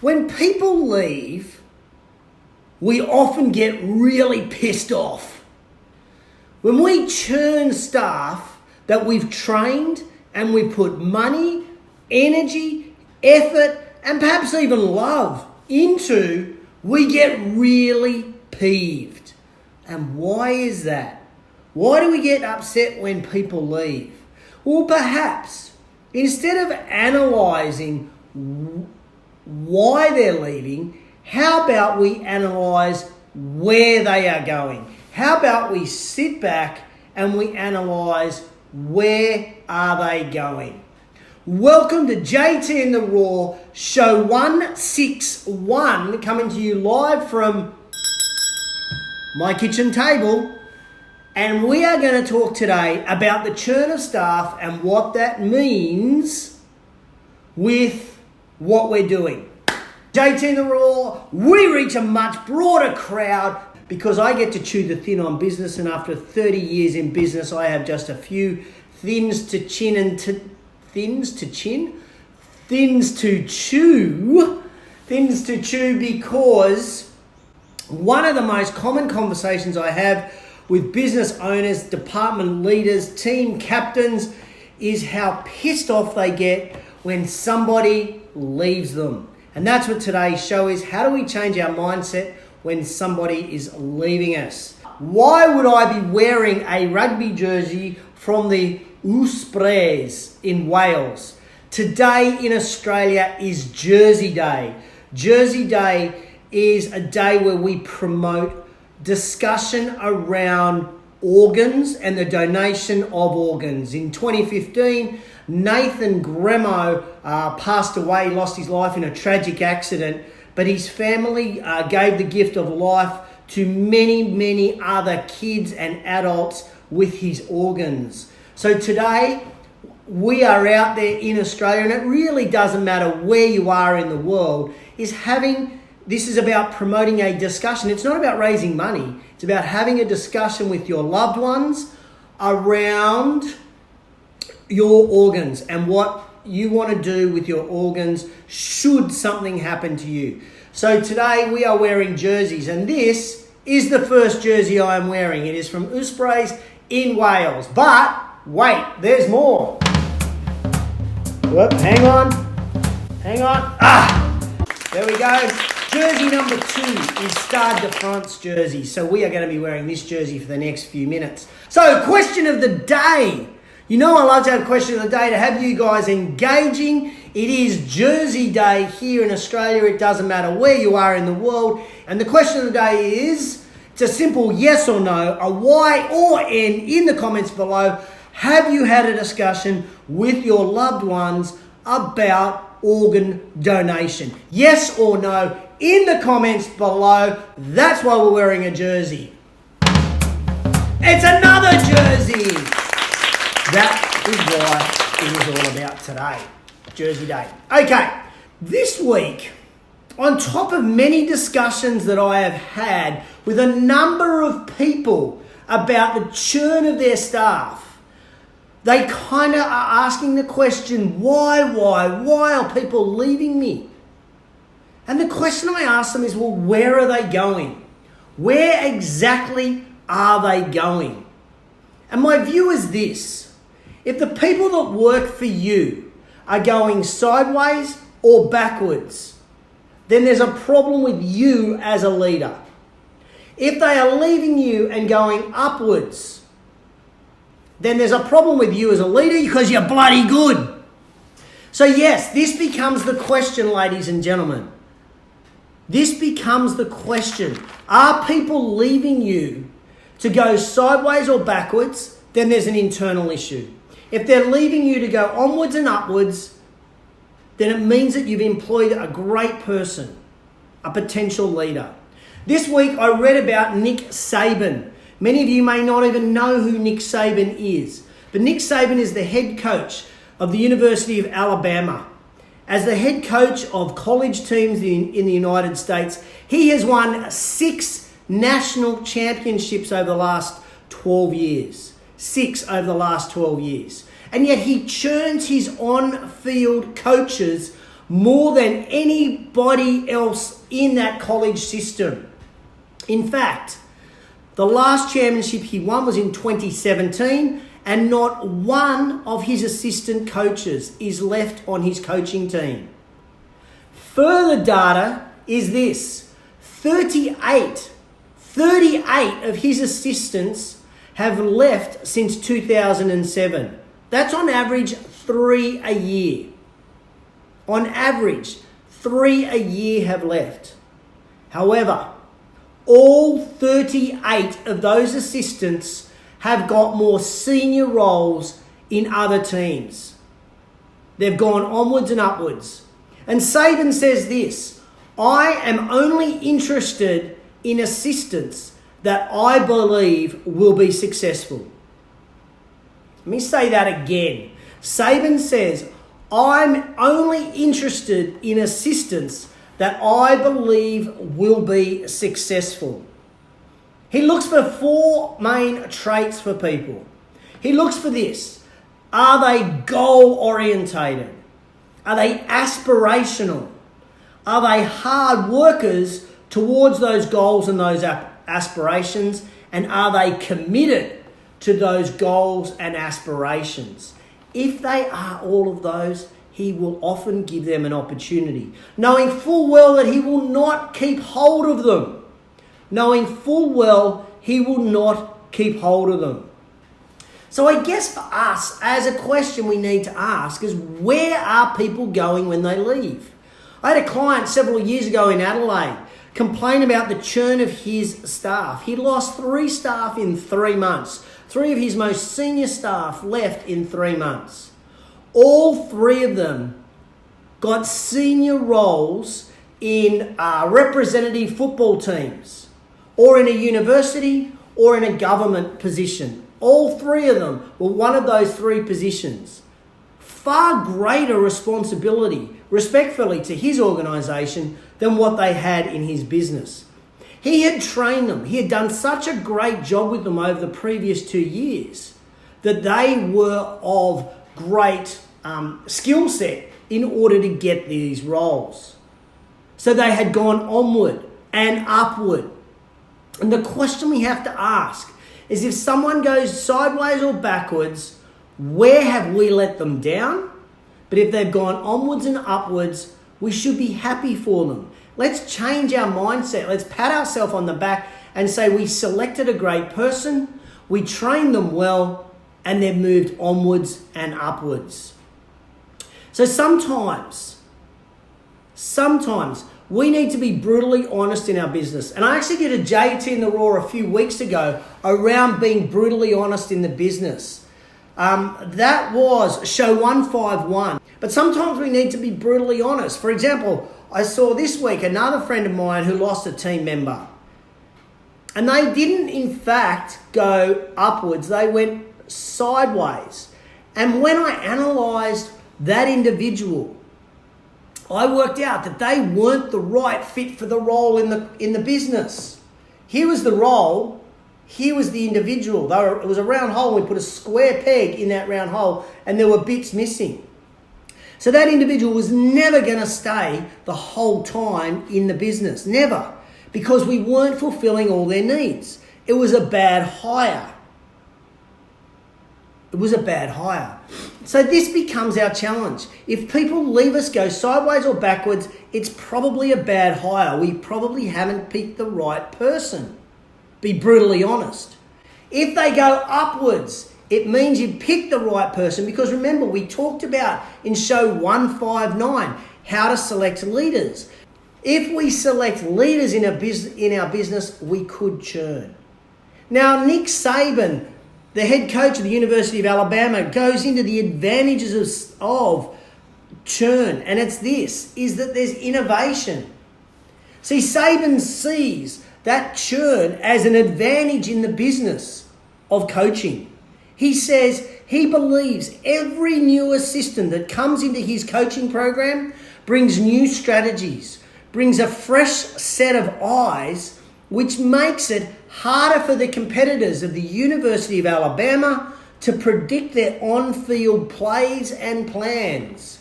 When people leave, we often get really pissed off. When we churn staff that we've trained and we put money, energy, effort, and perhaps even love into, we get really peeved. And why is that? Why do we get upset when people leave? Well, perhaps instead of analysing why they're leaving, how about we analyse where they are going? How about we sit back and we analyse where are they going? Welcome to JTInTheRaw, show 161, coming to you live from my kitchen table. And we are going to talk today about the churn of staff and what that means with what we're doing. JTInTheRaw, we reach a much broader crowd because I get to chew the thin on business, and after 30 years in business, I have just a few thins to chew because one of the most common conversations I have with business owners, department leaders, team captains is how pissed off they get when somebody leaves them. And that's what today's show is. How do we change our mindset when somebody is leaving us? Why would I be wearing a rugby jersey from the Ospreys in Wales? Today in Australia is Jersey Day. Jersey Day is a day where we promote discussion around organs and the donation of organs. In 2015, Nathan Gremo passed away, lost his life in a tragic accident, but his family gave the gift of life to many, many other kids and adults with his organs. So today, we are out there in Australia, and it really doesn't matter where you are in the world, this is about promoting a discussion. It's not about raising money. It's about having a discussion with your loved ones around your organs and what you want to do with your organs should something happen to you. So today we are wearing jerseys, and this is the first jersey I am wearing. It is from Ospreys in Wales. But wait, there's more. Whoop, hang on. There we go. Jersey number 2 is Stade de France jersey. So we are going to be wearing this jersey for the next few minutes. So question of the day. You know I love to have question of the day to have you guys engaging. It is Jersey Day here in Australia. It doesn't matter where you are in the world. And the question of the day is, it's a simple yes or no, a Y or N in the comments below. Have you had a discussion with your loved ones about organ donation? Yes or no in the comments below. That's why we're wearing a jersey. It's another jersey. That is why it is all about today, Jersey Day. Okay, this week, on top of many discussions that I have had with a number of people about the churn of their staff, they kind of are asking the question, why are people leaving me? And the question I ask them is, well, where are they going? Where exactly are they going? And my view is this. If the people that work for you are going sideways or backwards, then there's a problem with you as a leader. If they are leaving you and going upwards, then there's a problem with you as a leader because you're bloody good. So yes, this becomes the question, ladies and gentlemen. This becomes the question. Are people leaving you to go sideways or backwards? Then there's an internal issue. If they're leaving you to go onwards and upwards, then it means that you've employed a great person, a potential leader. This week I read about Nick Saban. Many of you may not even know who Nick Saban is, but Nick Saban is the head coach of the University of Alabama. As the head coach of college teams in the United States, he has won 6 national championships over the last 12 years. 6 over the last 12 years. And yet he churns his on-field coaches more than anybody else in that college system. In fact, the last championship he won was in 2017, and not one of his assistant coaches is left on his coaching team. Further data is this: 38 of his assistants have left since 2007. That's on average 3 a year. On average, 3 a year have left. However, all 38 of those assistants have got more senior roles in other teams. They've gone onwards and upwards. And Saban says this: I am only interested in assistants that I believe will be successful. Let me say that again. Saban says, I'm only interested in assistants that I believe will be successful. He looks for 4 main traits for people. He looks for this: are they goal-orientated? Are they aspirational? Are they hard workers towards those goals and those aspirations? And are they committed to those goals and aspirations? If they are all of those, he will often give them an opportunity, knowing full well that he will not keep hold of them. Knowing full well he will not keep hold of them. So I guess for us, as a question we need to ask is, where are people going when they leave? I had a client several years ago in Adelaide complain about the churn of his staff. He lost 3 staff in 3 months. 3 of his most senior staff left in 3 months. All 3 of them got senior roles in representative football teams, or in a university, or in a government position. All 3 of them were one of those 3 positions. Far greater responsibility, respectfully, to his organisation than what they had in his business. He had trained them. He had done such a great job with them over the previous 2 years that they were of great skill set in order to get these roles. So they had gone onward and upward. And the question we have to ask is, if someone goes sideways or backwards, where have we let them down? But if they've gone onwards and upwards, we should be happy for them. Let's change our mindset. Let's pat ourselves on the back and say we selected a great person, we trained them well, and they've moved onwards and upwards. So sometimes we need to be brutally honest in our business. And I actually did a JTInTheRaw a few weeks ago around being brutally honest in the business. That was show 151. But sometimes we need to be brutally honest. For example, I saw this week another friend of mine who lost a team member. And they didn't, in fact, go upwards. They went sideways. And when I analysed that individual, I worked out that they weren't the right fit for the role in the business. Here was the role. Here was the individual. It was a round hole. We put a square peg in that round hole and there were bits missing. So that individual was never going to stay the whole time in the business. Never. Because we weren't fulfilling all their needs. It was a bad hire. It was a bad hire. So this becomes our challenge. If people leave us, go sideways or backwards, it's probably a bad hire. We probably haven't picked the right person. Be brutally honest. If they go upwards, it means you picked the right person, because remember, we talked about in show 159 how to select leaders. If we select leaders in our business, we could churn. Now, Nick Saban, the head coach of the University of Alabama, goes into the advantages of churn, and it's this, is that there's innovation. See, Saban sees that churn as an advantage in the business of coaching. He says he believes every new assistant that comes into his coaching program brings new strategies, brings a fresh set of eyes, which makes it harder for the competitors of the University of Alabama to predict their on-field plays and plans.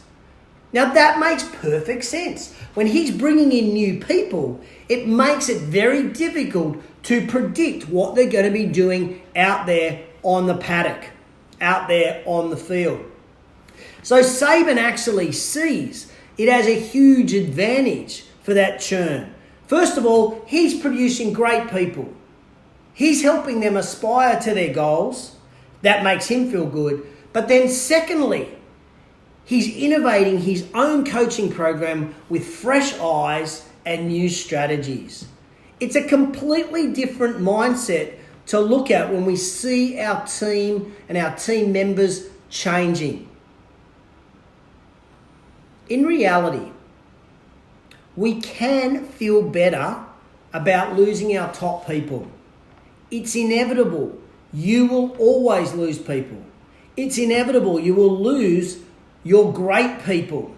Now that makes perfect sense. When he's bringing in new people, it makes it very difficult to predict what they're going to be doing out there on the paddock, out there on the field. So Saban actually sees it as a huge advantage for that churn. First of all, he's producing great people. He's helping them aspire to their goals. That makes him feel good. But then secondly, he's innovating his own coaching program with fresh eyes and new strategies. It's a completely different mindset to look at when we see our team and our team members changing. In reality, we can feel better about losing our top people. It's inevitable. You will always lose people. It's inevitable. You will lose your great people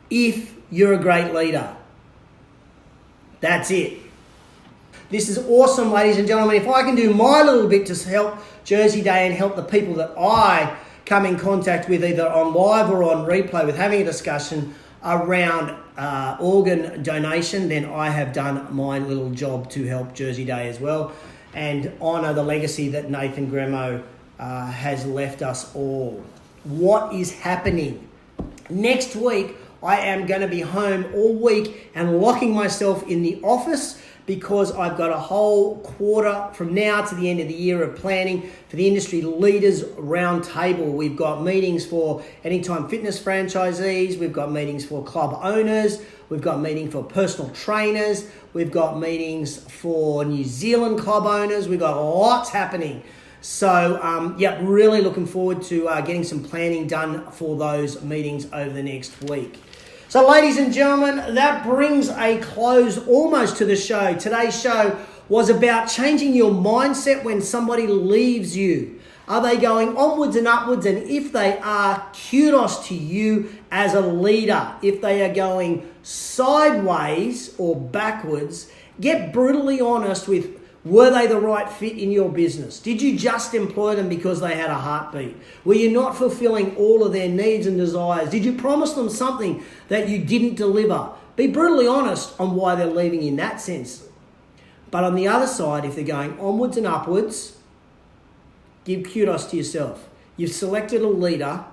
if you're a great leader. That's it. This is awesome, ladies and gentlemen. If I can do my little bit to help Jersey Day and help the people that I come in contact with either on live or on replay with having a discussion around organ donation, then I have done my little job to help Jersey Day as well and honour the legacy that Nathan Gremo has left us all. What is happening? Next week, I am going to be home all week and locking myself in the office because I've got a whole quarter from now to the end of the year of planning for the Industry Leaders Roundtable. We've got meetings for Anytime Fitness franchisees. We've got meetings for club owners. We've got meetings for personal trainers. We've got meetings for New Zealand club owners. We've got lots happening. So, really looking forward to getting some planning done for those meetings over the next week. So, ladies and gentlemen, that brings a close almost to the show. Today's show was about changing your mindset when somebody leaves you. Are they going onwards and upwards? And if they are, kudos to you as a leader. If they are going sideways or backwards, get brutally honest with, were they the right fit in your business? Did you just employ them because they had a heartbeat? Were you not fulfilling all of their needs and desires? Did you promise them something that you didn't deliver? Be brutally honest on why they're leaving in that sense. But on the other side, if they're going onwards and upwards, give kudos to yourself. You've selected a leader,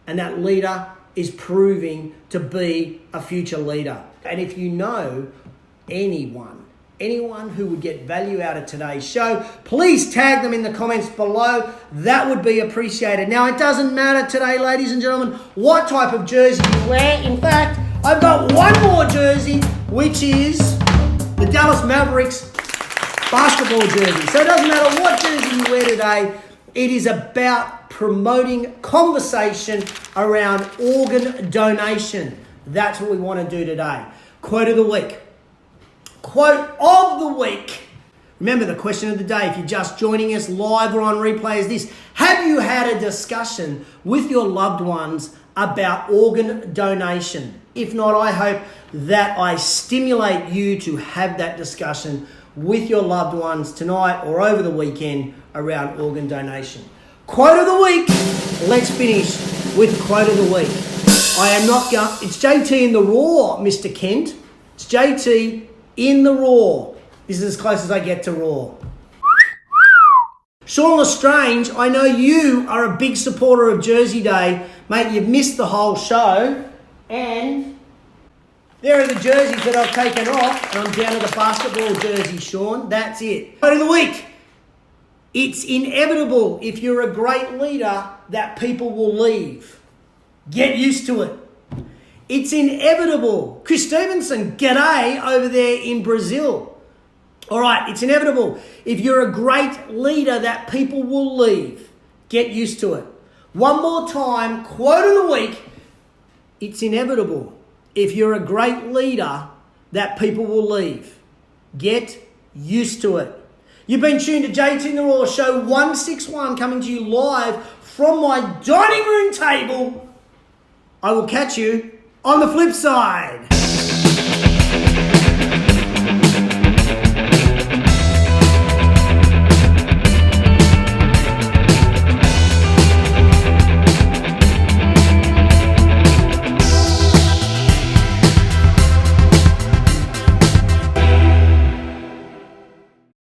and that leader is proving to be a future leader. And if you know anyone who would get value out of today's show, please tag them in the comments below. That would be appreciated. Now, it doesn't matter today, ladies and gentlemen, what type of jersey you wear. In fact, I've got one more jersey, which is the Dallas Mavericks basketball jersey. So it doesn't matter what jersey you wear today. It is about promoting conversation around organ donation. That's what we want to do today. Quote of the week. Quote of the week. Remember, the question of the day, if you're just joining us live or on replay, is this: have you had a discussion with your loved ones about organ donation? If not, I hope that I stimulate you to have that discussion with your loved ones tonight or over the weekend around organ donation. Quote of the week. Let's finish with quote of the week. It's JTInTheRaw, Mr. Kent. It's JTInTheRaw. This is as close as I get to raw. Sean Lestrange, I know you are a big supporter of Jersey Day. Mate, you've missed the whole show. And there are the jerseys that I've taken off. And I'm down to the basketball jersey, Sean. That's it. Quote of the week. It's inevitable, if you're a great leader, that people will leave. Get used to it. It's inevitable. Chris Stevenson, g'day over there in Brazil. All right, it's inevitable. If you're a great leader, that people will leave. Get used to it. One more time, quote of the week. It's inevitable. If you're a great leader, that people will leave. Get used to it. You've been tuned to JTInTheRaw Show 161, coming to you live from my dining room table. I will catch you on the flip side.